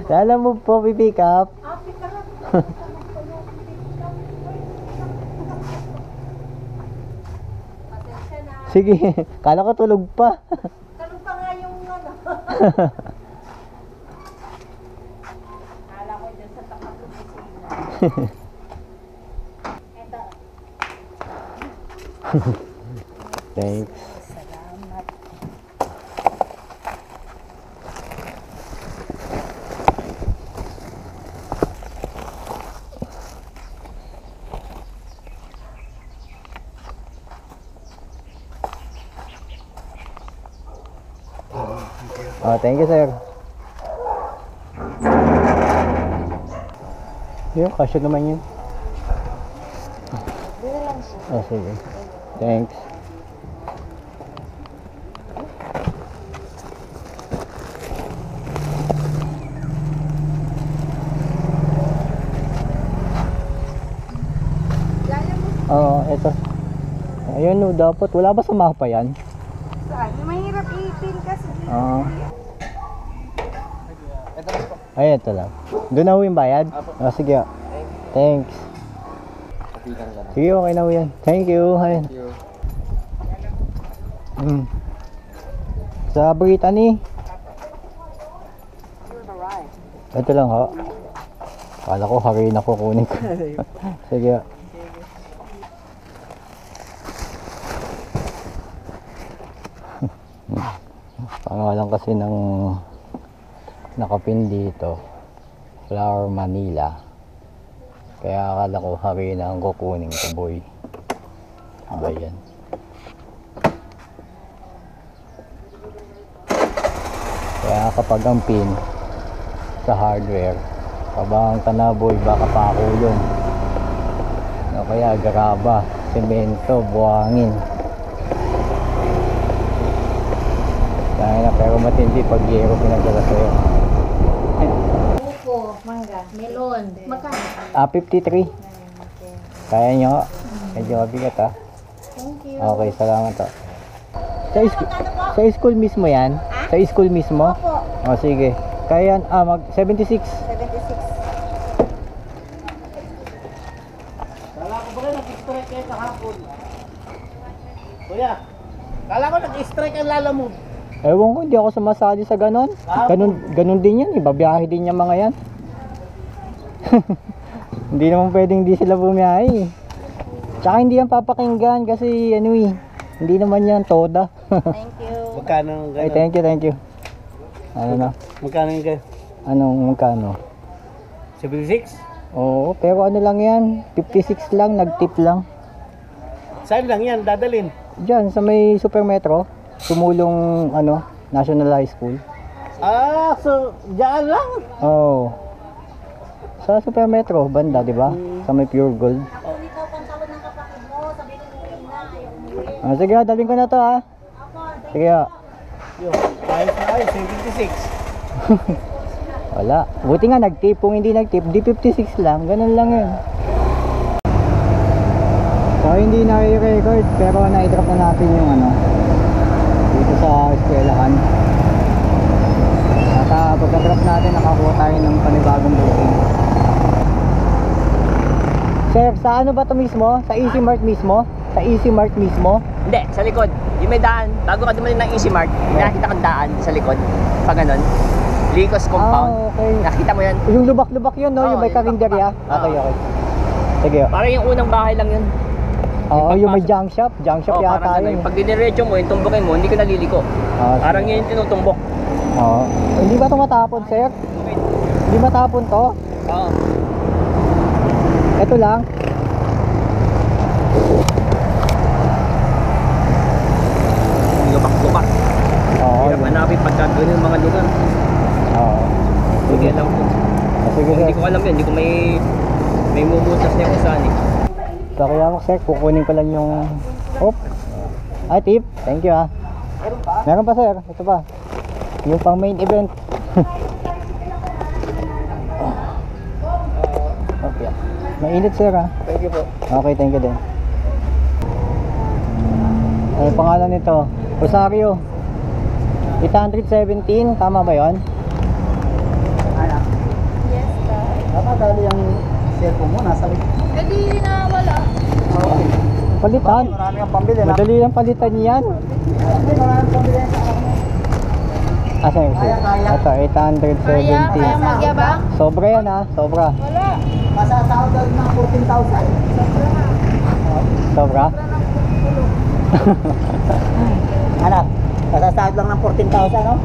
Alam mo po, pipick up. Pick up. Pasensya na. Sige, kala ko tulog pa. Tulog pa nga yung ano. Kala ko dyan sa tapat ng kusina. Ito. Thanks. Salamat. Oh, thank you, sir. Yun, kasya naman yun. Dito lang siya. Oh, sige. Thanks. Gaya mo. Oo, eto. Ayun, no, dapat. Wala ba sa mapa yan? Saan? Mahirap ipin kasi. Oo. Ay, ito lang. Doon na ho yung bayad? Oh, sige. Thanks. Sige, okay na ho yan. Thank you. Ayan. Sa Brittany. Ito lang ho. Kala ko harin ako kunin ko. Sige. Pangalan kasi ng nakapin dito, Flower Manila. Kaya akala ko harin na ang kukunin ko, boy. Aba yan. Kaya kapag ang pin sa hardware, kabang ka na, boy, baka pakulong. O kaya garaba, semento, buhangin. Kaya na, pero matindi pag yero pinagdala sa'yo. Upo, mangga, melon. Magkano? 53. Kaya nyo? Medyo mabigat ha. Thank you. Okay, salamat ha. Sa school mismo yan? Sa school mismo? Opo. O sige. Kaya yan, mag 76. 76. Kala ko ba rin nag-strike kayo kahapon? Kuya, kala ko nag-strike ang lala mo. Ewan ko, hindi ako sumasali sa ganon. Ganon din yan, ibabiyahe din yung mga yan. Hindi naman pwedeng di sila bumiyahe. Tsaka hindi yan papakinggan kasi ano eh, hindi naman yan toda. Thank you. Magkano Ay, gano'n? thank you. Ano na? Magkano yung gano'n? Anong magkano? 76? Oo, pero ano lang yan, 56 lang, nag-tip lang. Saan lang yan? Dadalin? Diyan, sa may Super Metro, tumulong, ano, National High School. Ah, so, dyan lang? Oo. Sa Super Metro, banda, di ba? Sa may Pure Gold. Kung ikaw pang tawad ng kapatid mo, sabi ko umuwi na, ayaw umuwi. Ah, sige, daling ko na to ha. Sige. Yun, ayos na ayos, 76. Wala. Buti nga nag-tip. Kung hindi nag-tip, di 56 lang. Ganun lang yun. So, hindi na i-record, pero na-drop na natin yung ano, dito sa eskwelahan. At pagka-drop natin, nakakuha tayo ng panibagong booking. Sir, sa ano ba to mismo? Sa Easy Mart mismo? Sa Easy Mart mismo? Hindi, sa likod. Yung may daan, bago ka dumating ng Easy Mart, may nakita kang daan sa likod. Pag ganun. Licos compound. Ah, okay. Nakita mo yan? Yung lubak-lubak yun, no? Oo, Yung may yung karinderya? lubak-lubak. Okay, Oo. okay. Sige. Parang yung unang bahay lang yun. Oo, yung may pagpasok. junk shop. Junk shop Oo, yata parang yun. ganun. Pag diniretso mo, yung tumbukin mo, hindi ka naliliko. Ah, sige. Parang yun yung tinutumbok. Oo. Hindi ba ito matapon, sir? Hindi matapon to? Oo. Ito lang. Lubak-lubak. Oo. Hirap hanapin pagka ganun yung mga lugar. Oo. Hindi alam ko. Sige, sir. Hindi ko alam yun. Hindi ko may mumutas niya kung saan eh. So, kaya ako, sir, kukunin ko lang yung... Oop. Ah, tip. Thank you, ah. Meron pa, sir. Ito pa. Yung pang main event. Okay. Mainit, sir, ah. Thank you po. Okay, thank you din. Ano pangalan nito? Rosario. 817, tama ba 'yon? nasa likod. Eh di na wala. Okay. Palitan. Marami kang pambili na. Madali lang palitan yan. Hindi, marami pambili sa akin. Asa yung Kaya, kaya. Ito, Kaya 870. magyabang? Sobra yan ha, sobra. Wala. Masasahod daw ng 14,000. Sobra? Anak, masasahod lang ng 14,000, no?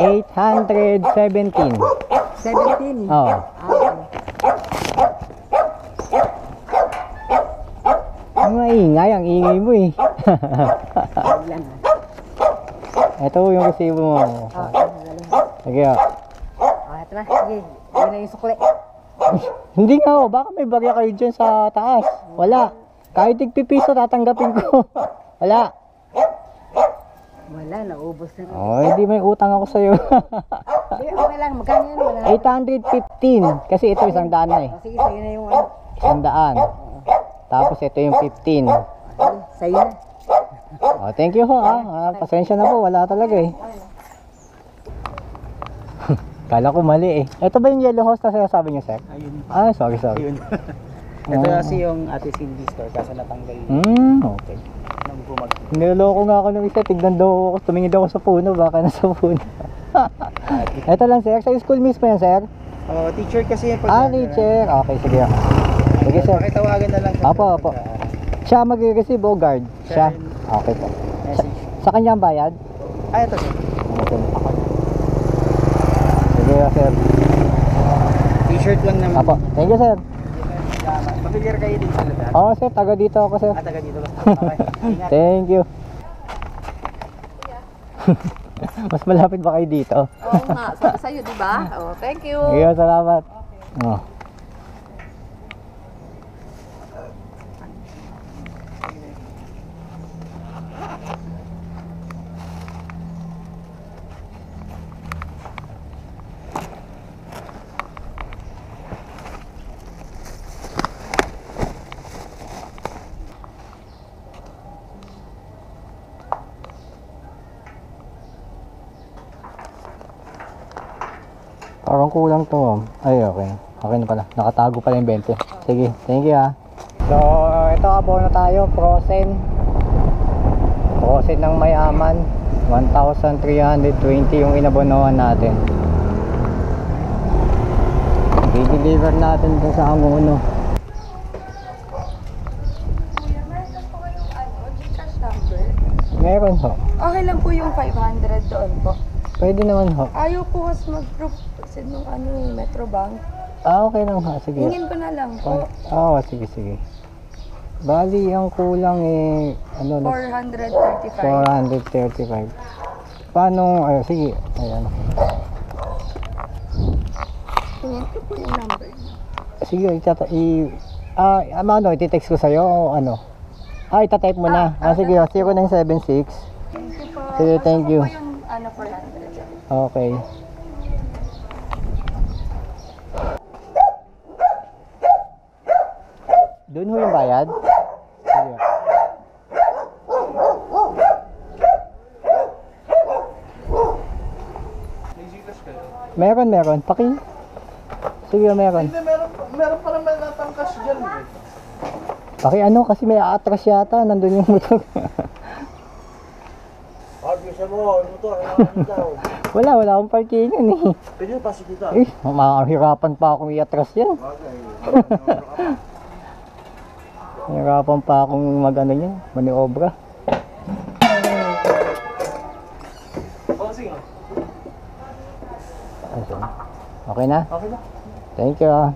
817. 17. Oo. Ang maingay, ang ingay mo eh. Ito yung resibo mo. Sige oh. Ito na. Sige. Yun na yung sukli. Hindi nga oh, baka may barya kayo dyan sa taas. Wala. Kahit tigpipiso tatanggapin ko. Wala. Wala. Naubos na. Oh, hindi may utang ako sa'yo. Okay lang. Magkano yan? Wala. 815. Kasi ito 100 na eh. Sige, sa'yo na yung ano. 100. Tapos ito yung 15. Sa'yo na. Oh, thank you ho ha. Pasensya na po, wala talaga eh. Kala ko mali eh. Ito ba yung yellow house na sinasabi niyo, sir? Ayun. Ah, sorry. Ayun. Ito kasi yung Ate Cindy store kasi natanggal Okay. nung bumag. Niloloko nga ako ng isa, tignan daw ako, tumingin daw ako sa puno, baka nasa puno. Ito lang sir, sa school mismo yan sir? Oh, teacher kasi yung Teacher. Okay, sige. Sige sir. Pakitawagan na lang. Apo. Siya mag-receive o guard? Siya? Okay po. Message. Sa kanya ang bayad? Ay, ito sir. Okay. Sige sir. T-shirt lang naman. Apo, thank you sir. Familiar kayo din sa lugar? Oo sir, taga dito ako sir. Taga dito ba? Okay. Ingat. Thank you. Mas malapit ba kayo dito? Oo nga. Sabi sa'yo, di ba? Oh, thank you. Iya, salamat. Oh. Parang kulang to. Ay, okay. Okay na pala. Nakatago pala yung 20. Sige, thank you ha. So, ito abono tayo. Frozen. Frozen ng mayaman. 1,320 yung inabonohan natin. I-deliver natin dun sa Angono. Kuya, meron lang po kayong Gcash number? Meron ho. Okay lang po yung 500 doon po. Pwede naman ho. Ayaw po kasi mag-proof kasi nung Metrobank. Okay lang ha. Sige. Hingin ko na lang po. Sige. Bali, ang kulang eh, 435. 435. Paano, sige, ayan. Hingin ko po yung number niya. Sige, iti-text ko sa'yo o ano? Itatype mo na. Sige, 0976. Thank you po. Sige, thank you. Basta po yung 400. Okay. Doon ho yung bayad? Sige. Meron. Sige, meron. Hindi, meron pa naman natangkas dyan. Kasi may aatras yata. Nandun yung motor. Bisa mo, motor, ano daw? Wala akong parkingan eh. Pwede mo pasok dito. Mahirapan pa akong iatras yan. Mahirapan pa akong maniobra. Sige. Okay na? Okay na. Thank you.